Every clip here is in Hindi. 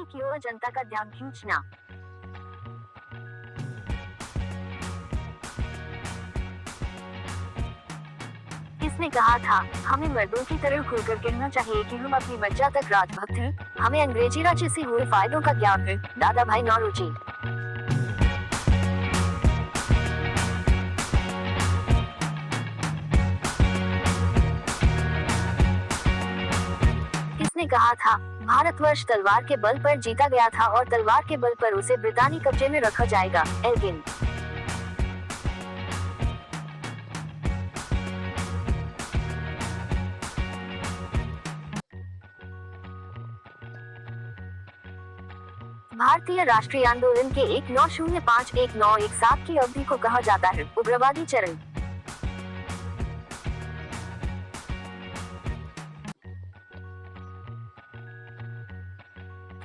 की ओर जनता का ध्यान खींचना। किसने कहा था, हमें मर्दों की तरह खुलकर कहना चाहिए कि हम अपनी मज्जा तक राजभक्त हैं, हमें अंग्रेजी राज्य से हुए फायदों का ज्ञान है। दादा भाई नौरोजी। किसने कहा था, भारतवर्ष तलवार के बल पर जीता गया था और तलवार के बल पर उसे ब्रितानी कब्जे में रखा जाएगा। एल्गिन। भारतीय राष्ट्रीय आंदोलन के 1905-1917 की अवधि को कहा जाता है उग्रवादी चरण।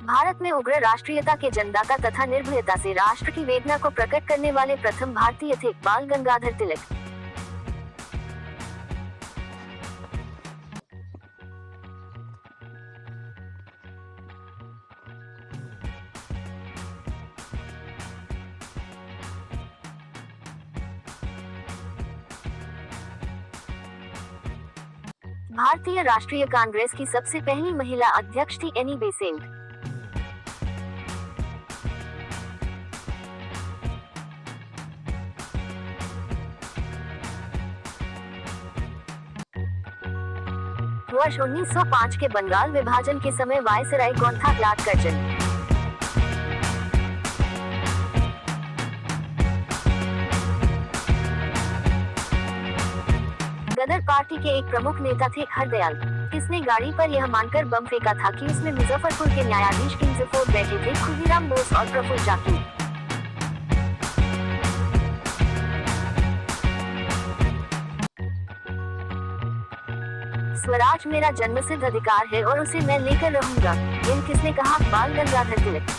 भारत में उग्र राष्ट्रीयता के जनदाता तथा निर्भयता से राष्ट्र की वेदना को प्रकट करने वाले प्रथम भारतीय थे बाल गंगाधर तिलक। भारतीय राष्ट्रीय कांग्रेस की सबसे पहली महिला अध्यक्ष थी एनी बेसेंट। वर्ष 1905 के बंगाल विभाजन के समय वायसराय कौन था? Lord Curzon. गदर पार्टी के एक प्रमुख नेता थे हरदयाल। किसने गाड़ी पर यह मानकर बम फेंका था कि उसमें मुजफ्फरपुर के न्यायाधीश किंग्सफोर्ड बैठे थे? खुदीराम बोस और प्रफुल्ल चाकी। स्वराज मेरा जन्मसिद्ध अधिकार है और उसे मैं लेकर रहूंगा। इन किसने कहा? बाल गंगाधर तिलक।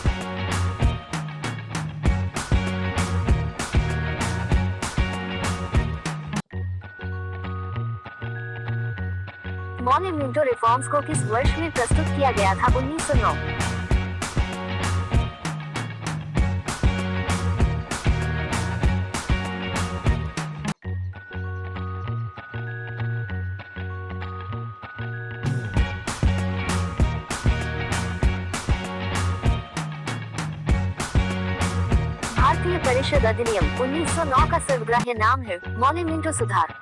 मॉन्यूमेंटो रिफॉर्म्स को किस वर्ष में प्रस्तुत किया गया था? 1909। भारतीय परिषद अधिनियम 1909 का सर्वग्राह्य नाम है मॉन्यूमेंटो सुधार।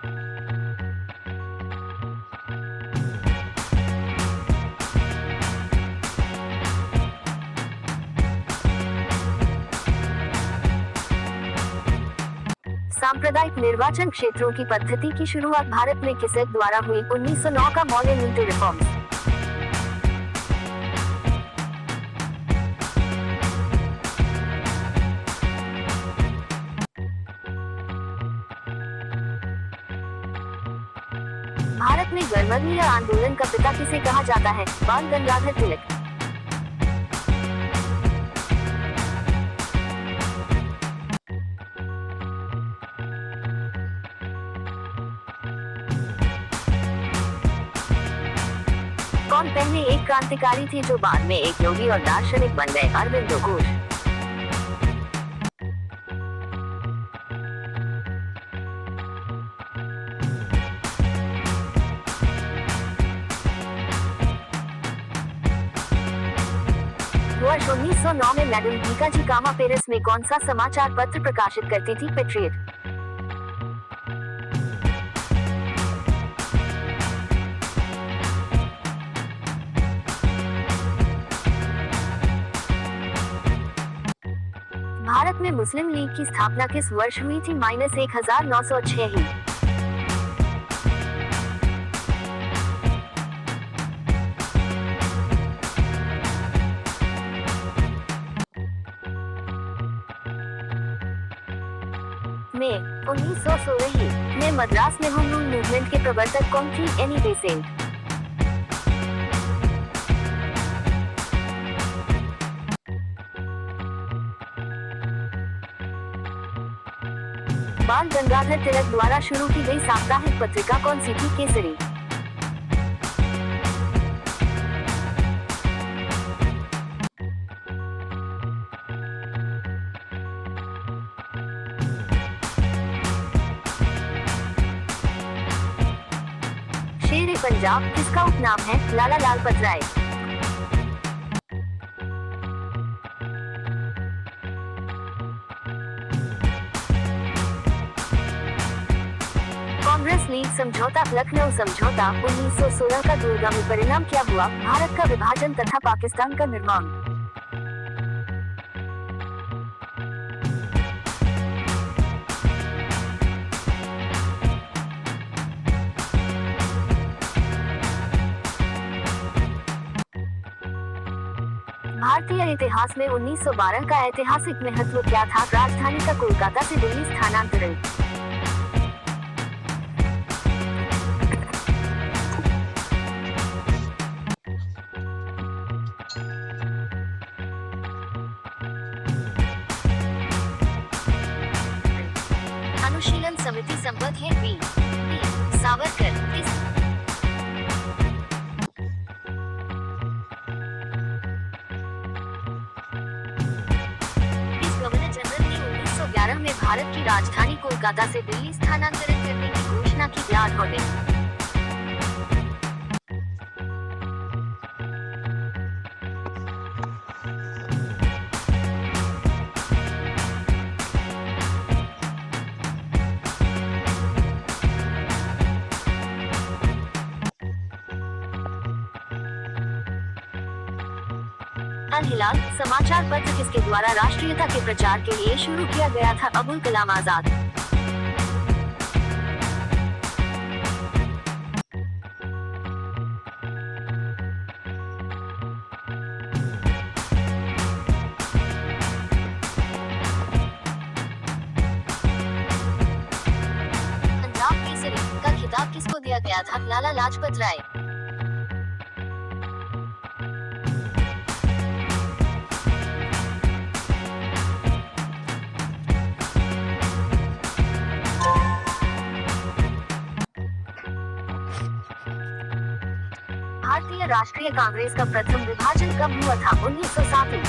सांप्रदायिक निर्वाचन क्षेत्रों की पद्धति की शुरुआत भारत में किस एक्ट द्वारा हुई? 1909 का मॉन्यूमेंटो रिफॉर्म्स। भारत में गर्मनीय आंदोलन का पिता किसे कहा जाता है? बाल गंगाधर तिलक। कौन पहले एक क्रांतिकारी थे जो बाद में एक योगी और दार्शनिक बन गए? अरविंदो घोष। वर्ष 1909 में मैडम भीकाजी कामा पेरिस में कौन सा समाचार पत्र प्रकाशित करती थी? पेट्रियट। भारत में मुस्लिम लीग की स्थापना किस वर्ष हुई थी? -1906 ही। में 1916 ही। में मद्रास में होम रूल मूवमेंट के प्रवर्तक कौन थी? Annie Besant. बाल गंगाधर तिलक द्वारा शुरू की गई साप्ताहिक पत्रिका कौन सी थी? केसरी। पंजाब, जिसका उपनाम है लाला लाजपत राय। कांग्रेस लीग समझौता, लखनऊ समझौता 1916 का दूरगामी परिणाम क्या हुआ? भारत का विभाजन तथा पाकिस्तान का निर्माण। भारतीय इतिहास में 1912 का ऐतिहासिक महत्व क्या था? राजधानी का कोलकाता से दिल्ली स्थानांतरण। अनुशीलन समिति संबद्ध है बी सावरकर। इस गवर्नर जनरल ने 1911 में भारत की राजधानी कोलकाता से दिल्ली स्थानांतरित करने की घोषणा की। याद होने अल हिलाल समाचार पत्र किसके द्वारा राष्ट्रीयता के प्रचार के लिए शुरू किया गया था? अबुल कलाम आजाद। पंजाब केसरी का खिताब किसको दिया गया था? लाला लाजपत राय। भारतीय राष्ट्रीय कांग्रेस का प्रथम विभाजन कब हुआ था? 1907।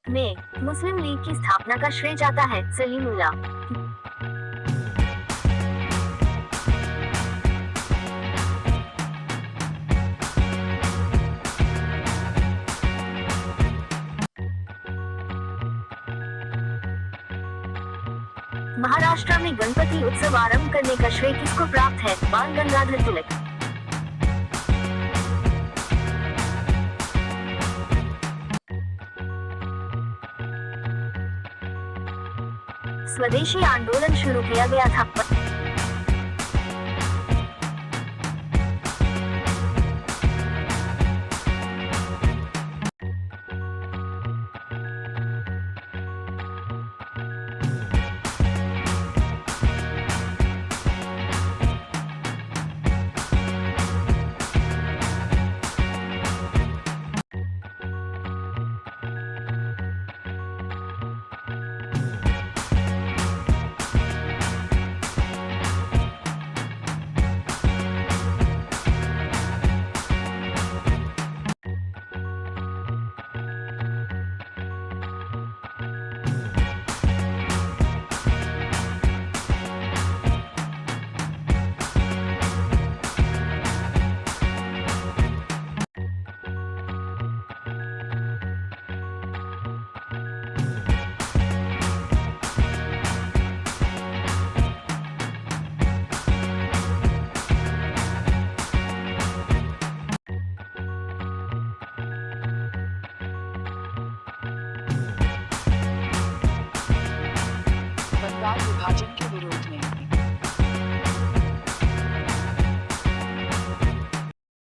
में मुस्लिम लीग की स्थापना का श्रेय जाता है सलीमुल्लाह। महाराष्ट्र में गणपति उत्सव आरंभ करने का श्रेय किसको प्राप्त है? बाल गंगाधर तिलक। स्वदेशी आंदोलन शुरू किया गया था। बंगाल विभाजन